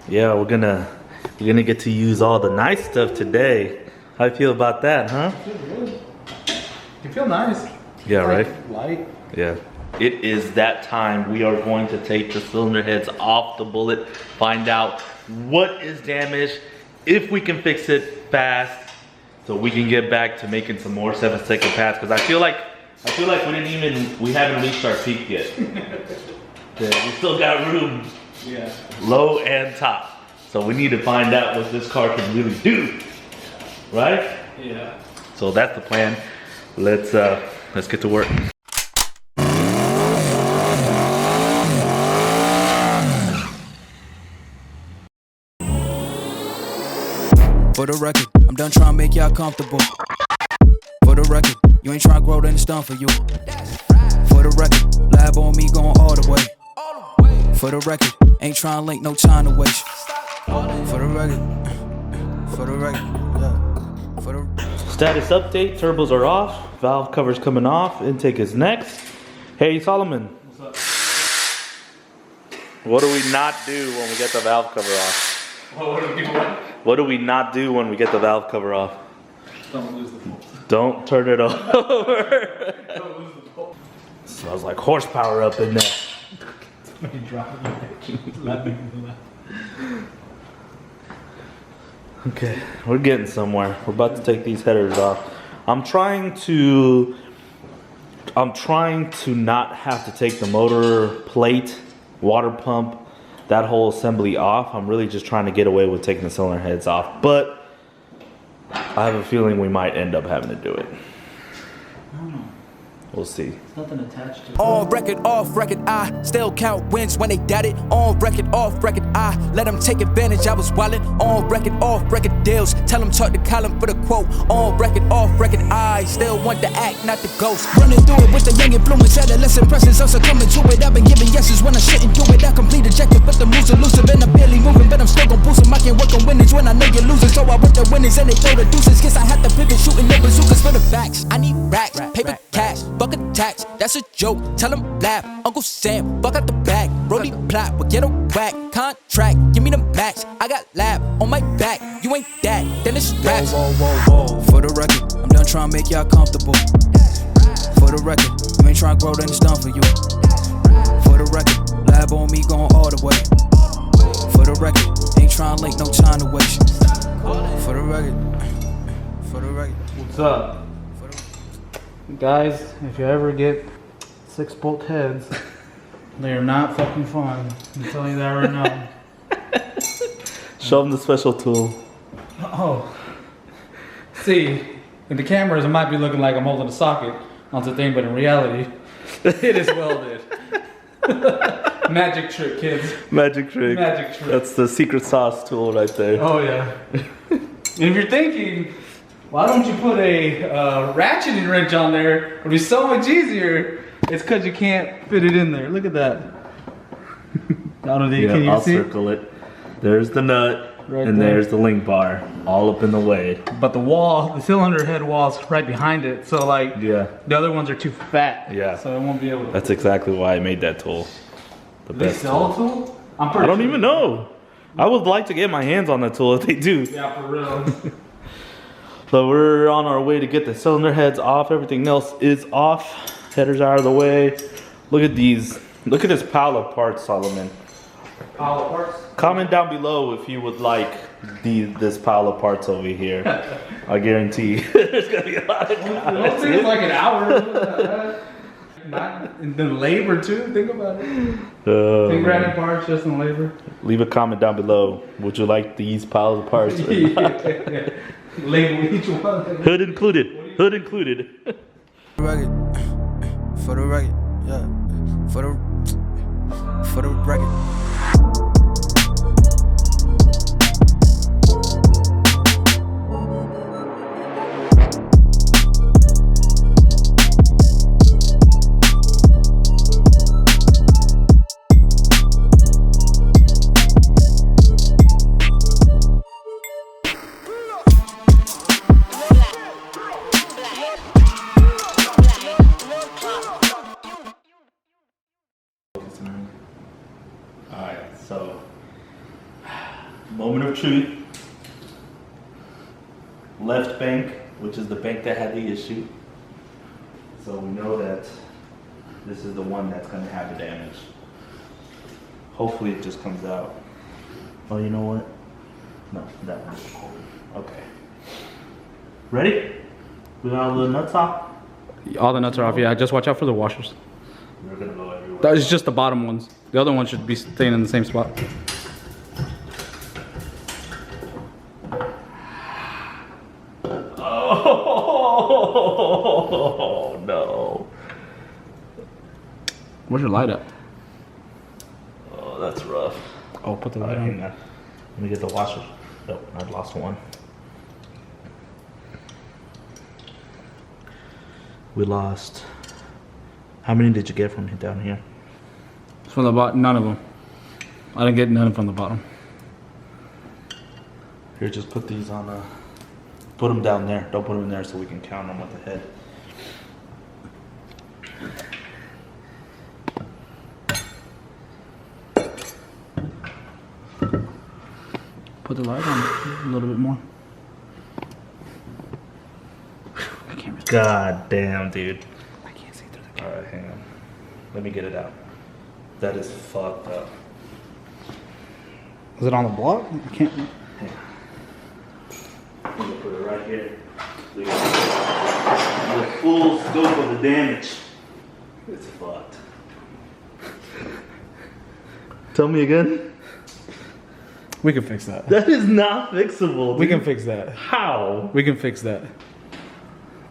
Yeah, we're gonna get to use all the nice stuff today. How you feel about that, huh? You feel nice. Yeah, right? Light. Yeah. It is that time. We are going to take the cylinder heads off the Bullet, find out what is damaged, if we can fix it fast, so we can get back to making some more 7-second pads. Because I feel like we haven't reached our peak yet. Yeah, we still got room, low and top. So we need to find out what this car can really do, right? Yeah. So that's the plan. Let's get to work. For the record, I'm done trying to make y'all comfortable. For the record, you ain't trying to grow, then it's done for you. For the record, lab on me going all the way. For the record, ain't trying to link, no time to waste. For the record, yeah. For the Status update, turbos are off, valve cover's coming off, intake is next. Hey Solomon. What's up? What do we not do when we get the valve cover off? What do we do? What do we not do when we get the valve cover off? Don't lose the pulse. Don't turn it over. Don't lose the pulse. Smells like horsepower up in there. When you drop it, Okay, we're getting somewhere. We're about to take these headers off. I'm trying to not have to take the motor plate, water pump, that whole assembly off. I'm really just trying to get away with taking the cylinder heads off, but I have a feeling we might end up having to do it. I don't know. We'll see. There's nothing attached to it. on record, off record, I still count wins when they doubt it. On record, off record, I let them take advantage. I was wildin'. On record, off record deals. Tell them talk to Colin for the quote. On record, off record, I still want the act, not the ghost. Running through it with the young influence, adolescent presence, also coming to it. I've been giving yeses when I shouldn't do it. I complete ejected, but the moves elusive and I'm barely moving, but I'm still gon' boost 'em. I can't work on winnings when I know you're losing, so I whip the winnings and they throw the deuces. Guess I had to pivot, shooting the bazookas for the facts. I need racks, paper cash, bucket tax. That's a joke. Tell him laugh. Uncle Sam, fuck out the bag. Brody plot, but get a whack. Contract, give me the max. I got lab on my back. You ain't that, then it's raps. Whoa, whoa, whoa, whoa. For the record, I'm done trying to make y'all comfortable. For the record, you ain't trying to grow, then it's done for you. For the record, lab on me going all the way. For the record, ain't trying to link, no time to waste. For the record, for the record. What's up? Guys, if you ever get 6-bolt heads, they are not fucking fun. I'm telling you that right now. Show them the special tool. Oh. See, in the cameras, it might be looking like I'm holding a socket onto the thing, but in reality, it is welded. Magic trick, kids. Magic trick. Magic trick. That's the secret sauce tool right there. Oh, yeah. And if you're thinking, why don't you put a ratcheting wrench on there? It'd be so much easier. It's because you can't fit it in there. Look at that. I don't know, can you I'll see? circle it. There's the nut, Right and there. there's the link bar, all up in the way. But the wall, the cylinder head wall's right behind it. So like, Yeah, the other ones are too fat. Yeah. So it won't be able to. that's exactly why I made that tool. The Do they best sell tool. a tool? I'm pretty I don't sure. even know. I would like to get my hands on that tool if they do. Yeah, for real. So we're on our way to get the cylinder heads off. Everything else is off. Headers are out of the way. Look at these. Look at this pile of parts, Solomon. Pile of parts? Comment down below if you would like this pile of parts over here. I guarantee there's gonna be a lot of It don't take like an hour. Not and then labor too. Think about it. Think random parts just in labor. Leave a comment down below. Would you like these piles of parts? Or not? Yeah. Label each one. Hood included. Hood included. Record, for the record, yeah. For the record. Alright, Moment of truth. Left bank, which is the bank that had the issue. So we know that this is the one that's going to have the damage. Hopefully it just comes out. Oh, you know what? No, that one's cold. Okay. Ready? We got all the nuts off? All the nuts are off, yeah. Just watch out for the washers. We're going to go everywhere. That is just the bottom ones. The other ones should be staying in the same spot. Oh, no. Where's your light at? Oh, that's rough. Oh, put the light Hang on. on. Let me get the washer. Nope, I lost one. We lost. How many did you get from down here? From the bottom, none of them. I didn't get none from the bottom. Here, just put these on. Put them down there. Don't put them in there so we can count them with the head. Put the light on a little bit more. I can't really. God damn, dude. I can't see through the camera. Alright, hang on. Let me get it out. That is fucked up. Is it on the block? I can't. I'm gonna put it right here. So you can see the full scope of the damage. It's fucked. Tell me again. We can fix that. That is not fixable. Dude. We can fix that. How? We can fix that.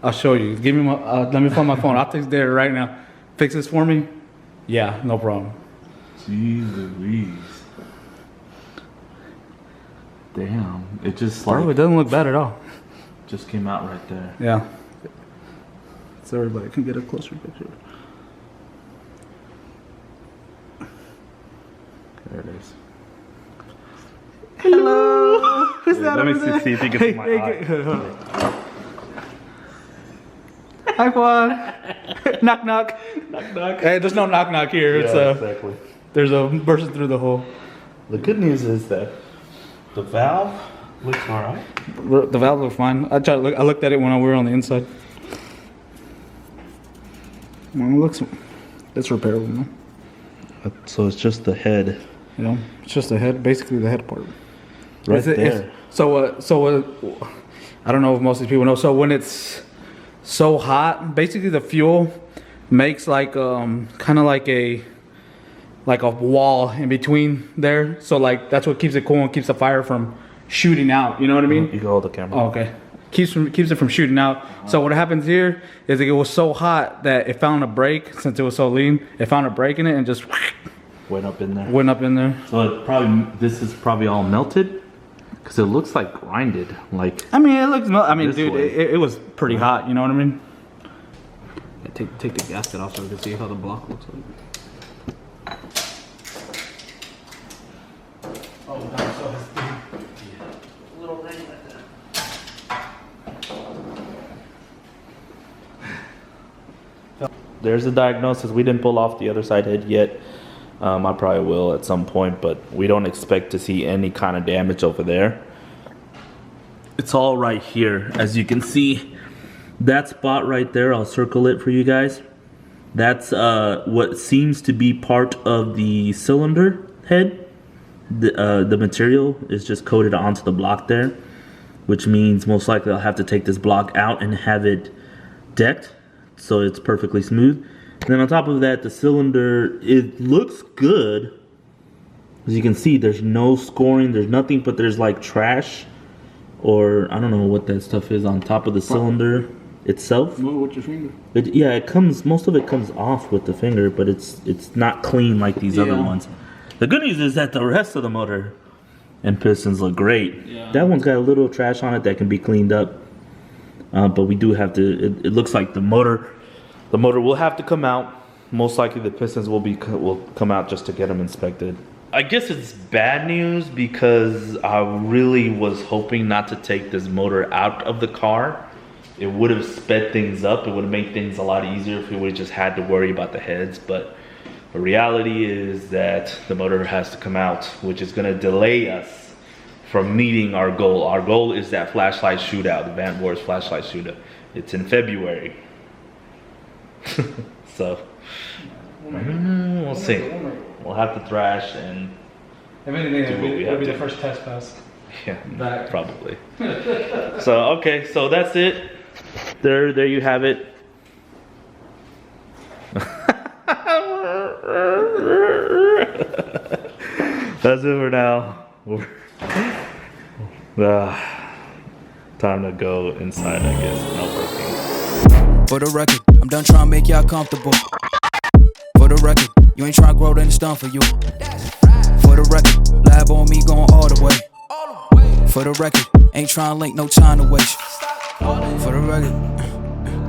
I'll show you. Give me my. Let me find my phone. I'll text there right now. Fix this for me. Yeah, no problem. Jeez Louise. Damn. It just Bro, like it doesn't look bad at all. just came out right there. Yeah. So everybody can get a closer picture. There it is. Hello. Who's that Let me over there? see if you can see my eye. Hi, Juan. Knock, knock. Knock knock. Hey, there's no knock, knock here. It's exactly. there's a person through the hole. The good news is that the valve looks alright. The valve looks fine. I looked at it when we were on the inside. Well, it looks. It's repairable, you know? So it's just the head. You know, it's just the head, basically the head part. Right there. So I don't know if most of these people know. So when it's so hot, basically the fuel makes like kind of like a wall in between there. So like that's what keeps it cool and keeps the fire from shooting out. You know what I mean? You can hold the camera. Oh, okay. Keeps it from shooting out. So what happens here is it was so hot that it found a break. Since it was so lean, it found a break in it and just Went up in there. went up in there. So this is probably all melted because it looks like grinded. Like I mean, it looks. I mean, This dude, way. it was pretty hot. You know what I mean? Yeah, take the gasket off so we can see how the block looks like. Oh, no, so it's a little ring like that. there's a diagnosis. We didn't pull off the other side head yet. I probably will at some point, but we don't expect to see any kind of damage over there. It's all right here. As you can see, that spot right there, I'll circle it for you guys. That's what seems to be part of the cylinder head. The material is just coated onto the block there, which means most likely I'll have to take this block out and have it decked so it's perfectly smooth. And then on top of that, the cylinder, it looks good. As you can see, there's no scoring, there's nothing, but there's like trash, or I don't know what that stuff is on top of the cylinder itself. Move with your finger. Yeah, it comes, most of it comes off with the finger, but it's not clean like these other ones. The good news is that the rest of the motor and pistons look great. Yeah. That one's got a little trash on it that can be cleaned up, but we do have to. It looks like the motor will have to come out. Most likely the pistons will come out just to get them inspected. I guess it's bad news because I really was hoping not to take this motor out of the car. It would have sped things up. It would have made things a lot easier if we would have just had to worry about the heads. But the reality is that the motor has to come out, which is going to delay us from meeting our goal. Our goal is that flashlight shootout, the Van Wars flashlight shootout. It's in February. So we'll see. We'll have to thrash and If anything, do what we it'll have be to. the first test pass. Yeah, Back. probably. So okay, so that's it. There you have it. That's it for now. Time to go inside, I guess. Not working. For the record, I'm done trying to make y'all comfortable. For the record, you ain't trying to grow, then it's done for you. For the record, lab on me going all the way. For the record, ain't trying to link, no time to waste. For the record.